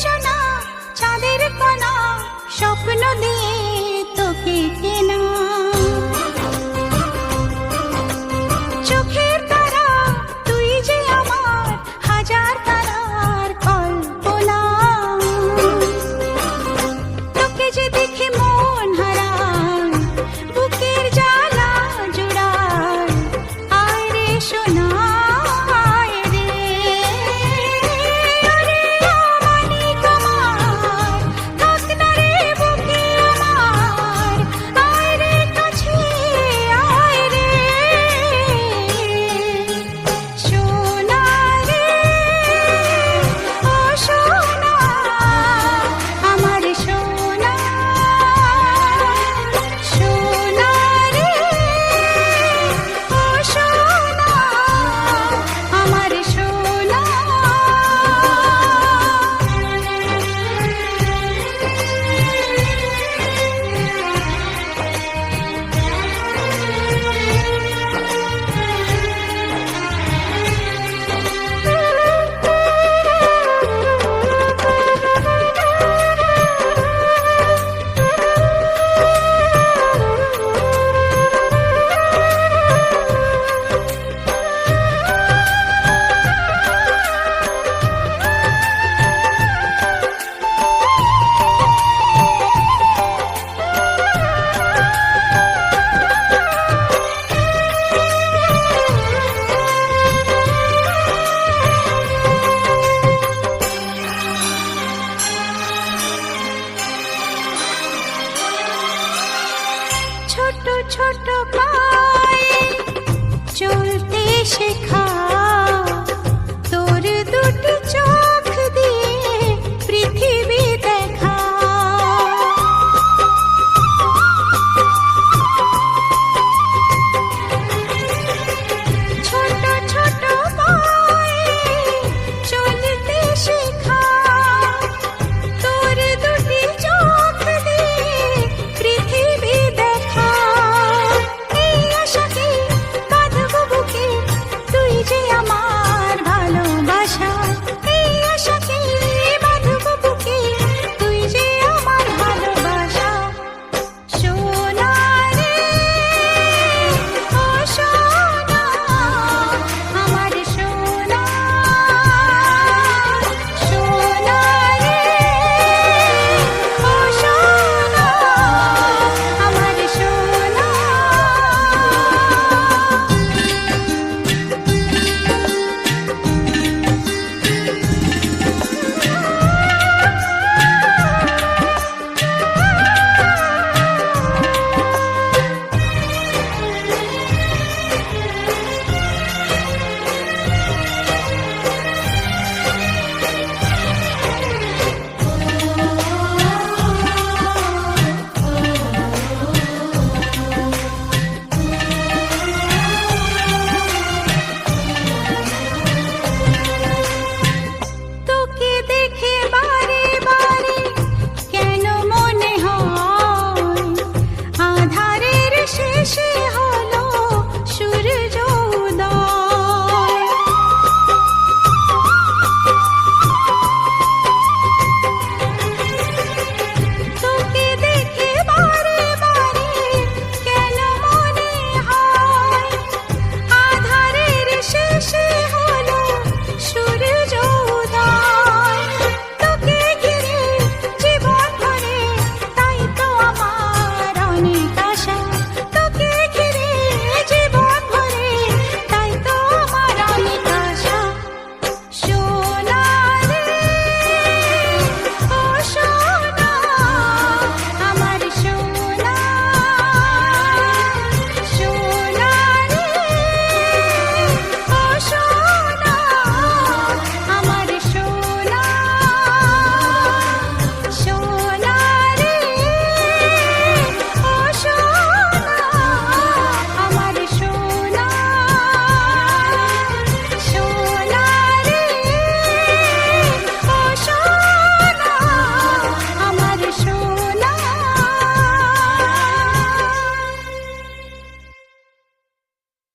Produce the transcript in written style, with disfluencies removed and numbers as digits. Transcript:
সোনা চাঁদের কণা স্বপ্ন দিয়ে তোকে কেনা চোখের তারা তুই যে আমার হাজার তারার কল্পনা তোকে যে দেখে মন হারায় বুকের জ্বালা জুড়ায় আয় রে সোনা আয় রে ওরে মানিক আমার থাক না রে বুকে আমার আয় রে কাছে আয় রে সোনা রে ও সোনা আমার সোনা সোনা রে ও সোনা আমার সোনা ছোট ছোট পা